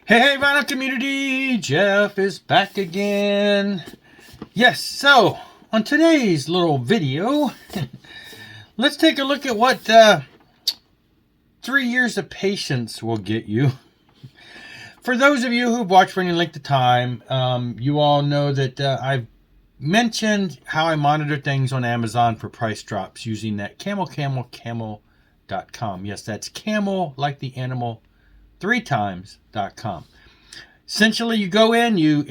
Hey, vinyl community, Jeff is back again. Yes, so on today's little video, let's take a look at what 3 years of patience will get you. For those of you who've watched for any length of time, you all know that I've mentioned how I monitor things on Amazon for price drops using that camel.com. Yes, that's camel like the animal 3times.com. Essentially, you go in, you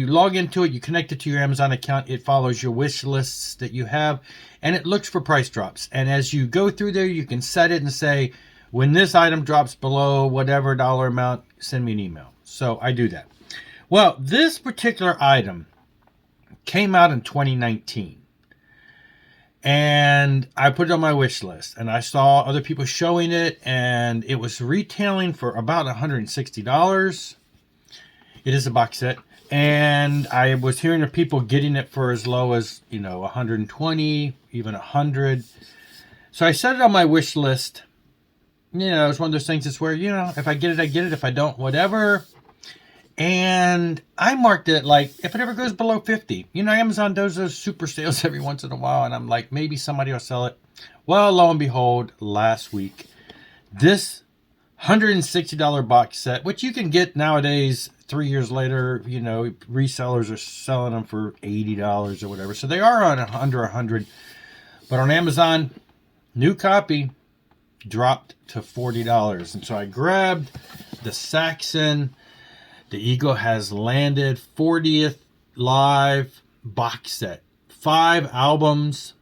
log into it, you connect it to your Amazon account, it follows your wish lists that you have, and it looks for price drops. And as you go through there, you can set it and say, when this item drops below whatever dollar amount, send me an email. So I do that. Well, this particular item came out in 2019. And I put it on my wish list, and I saw other people showing it, and it was retailing for about $160. It is a box set, and I was hearing of people getting it for as low as, $120, even $100. So I set it on my wish list. It's one of those things that's where, if I get it, I get it. If I don't, whatever. And I marked it like, if it ever goes below 50, Amazon does those super sales every once in a while, and I'm like, maybe somebody will sell it. Well, lo and behold, last week, this $160 box set, which you can get nowadays 3 years later, resellers are selling them for $80 or whatever. So they are on under $100. But on Amazon, new copy dropped to $40. And so I grabbed the Saxon. The Eagle Has Landed 40th Live box set. 5 albums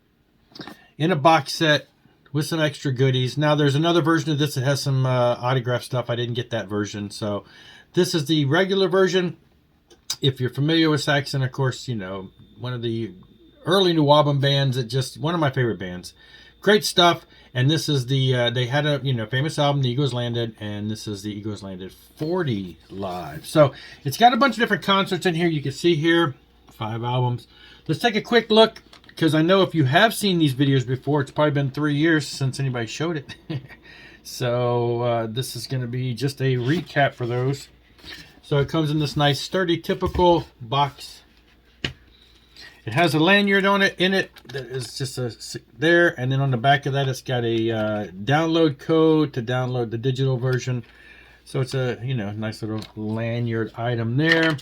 in a box set with some extra goodies. Now, there's another version of this that has some autograph stuff. I didn't get that version. So this is the regular version. If you're familiar with Saxon, of course, one of the early New Album bands, one of my favorite bands. Great stuff. And this is the, they had a, famous album, The Eagles Landed, and this is The Eagles Landed 40 Live. So it's got a bunch of different concerts in here. You can see here, 5 albums. Let's take a quick look, because I know if you have seen these videos before, it's probably been 3 years since anybody showed it. So this is going to be just a recap for those. So it comes in this nice, sturdy, typical box. It has a lanyard on it, that is just there, and then on the back of that, it's got a download code to download the digital version. So it's a nice little lanyard item there,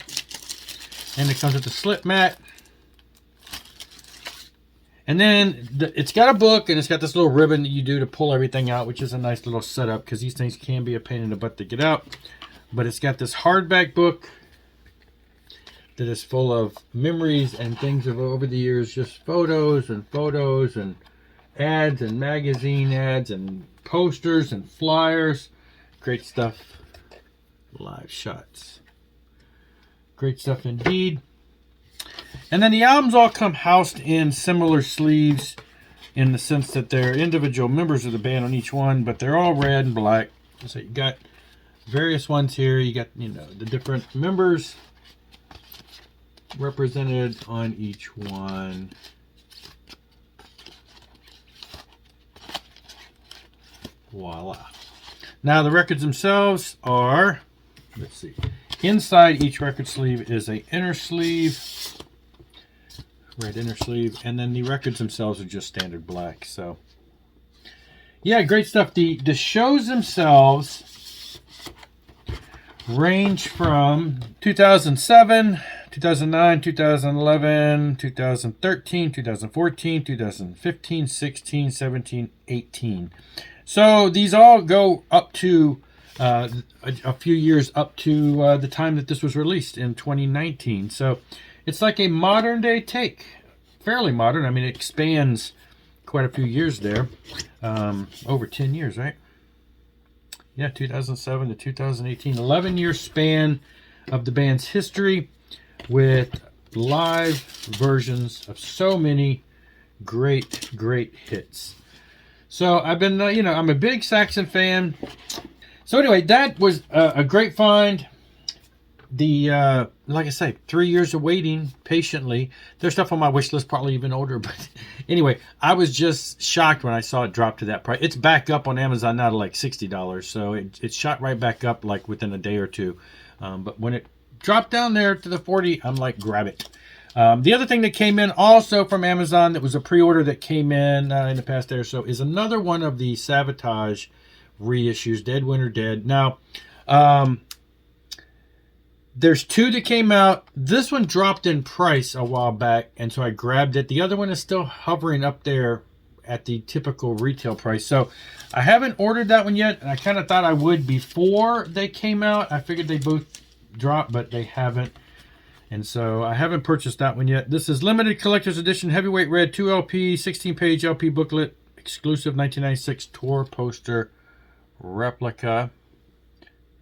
and it comes with the slip mat, and then it's got a book, and it's got this little ribbon that you do to pull everything out, which is a nice little setup because these things can be a pain in the butt to get out. But it's got this hardback book that is full of memories and things of over the years, just photos and ads and magazine ads and posters and flyers. Great stuff. Live shots. Great stuff indeed. And then the albums all come housed in similar sleeves in the sense that they're individual members of the band on each one, but they're all red and black. So you got various ones here. You got, the different members represented on each one. Voila. Now the records themselves are, let's see, inside each record sleeve is a inner sleeve, red inner sleeve, and then the records themselves are just standard black. So yeah, great stuff. The shows themselves range from 2007, 2009, 2011, 2013, 2014, 2015, 16, 17, 18. So these all go up to a few years up to the time that this was released in 2019. So it's like a modern day take. Fairly modern. I mean, it expands quite a few years there. Over 10 years, right? Yeah, 2007 to 2018. 11-year span of the band's history, with live versions of so many great hits. So I've been, I'm a big Saxon fan. So anyway, that was a great find. like I say, 3 years of waiting patiently. There's stuff on my wish list, probably even older. But anyway, I was just shocked when I saw it drop to that price. It's back up on Amazon now to like $60. So it shot right back up like within a day or two. But when it dropped down there to the 40, I'm like, grab it. The other thing that came in also from Amazon that was a pre-order that came in the past day or so is another one of the Savatage reissues, Dead Winter Dead. Now, there's 2 that came out. This one dropped in price a while back, and so I grabbed it. The other one is still hovering up there at the typical retail price. So I haven't ordered that one yet, and I kind of thought I would before they came out. I figured they both dropped, but they haven't. And so I haven't purchased that one yet. This is limited collector's edition, heavyweight red, 2 LP, 16-page LP booklet, exclusive 1996 tour poster replica.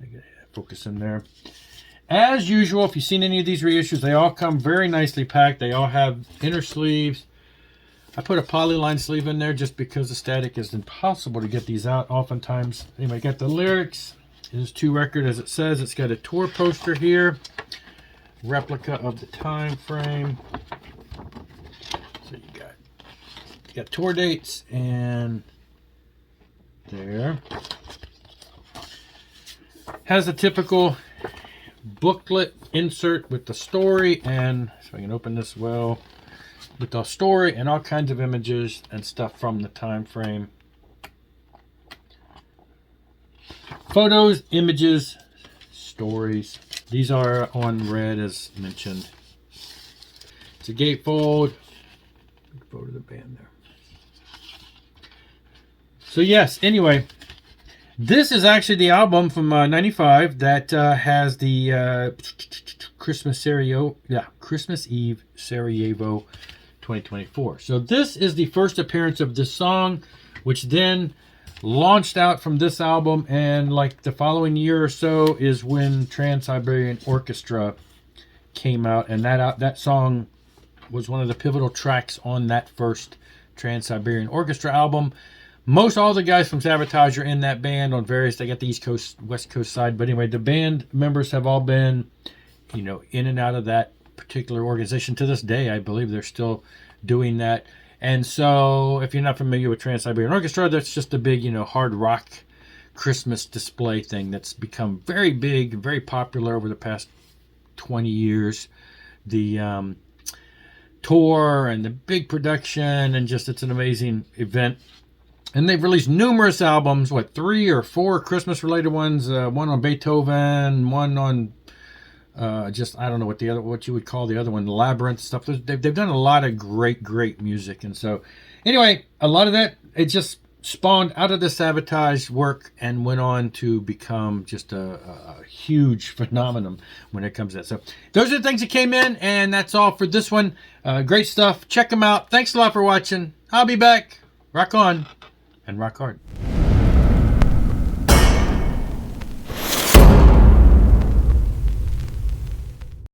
I gotta focus in there. As usual, if you've seen any of these reissues, they all come very nicely packed. They all have inner sleeves. I put a polyline sleeve in there just because the static is impossible to get these out oftentimes. Anyway, got the lyrics. It is 2 record as it says. It's got a tour poster here. Replica of the time frame. So you got tour dates, and there has a typical booklet insert with the story, and so I can open this well with the story and all kinds of images and stuff from the time frame. Photos, images, stories. These are on red as mentioned. It's a gatefold. Big photo of the band there. So yes, anyway, this is actually the album from 95 that has the Christmas Eve Sarajevo 2024. So this is the first appearance of this song, which then launched out from this album, and like the following year or so is when Trans-Siberian Orchestra came out, and that song was one of the pivotal tracks on that first Trans-Siberian Orchestra album. Most all the guys from Savatage are in that band on various, they got the East Coast, West Coast side, but anyway, the band members have all been, in and out of that particular organization to this day. I believe they're still doing that. And so, if you're not familiar with Trans-Siberian Orchestra, that's just a big, hard rock Christmas display thing that's become very big, very popular over the past 20 years. The tour and the big production, and just it's an amazing event. And they've released numerous albums, 3 or 4 Christmas-related ones, one on Beethoven, one on I don't know what you would call the other one, Labyrinth stuff. They've done a lot of great music. And so anyway, a lot of that, it just spawned out of the Savatage work and went on to become just a huge phenomenon when it comes to that. So those are the things that came in, and that's all for this one. Great stuff. Check them out. Thanks a lot for watching. I'll be back. Rock on and rock hard.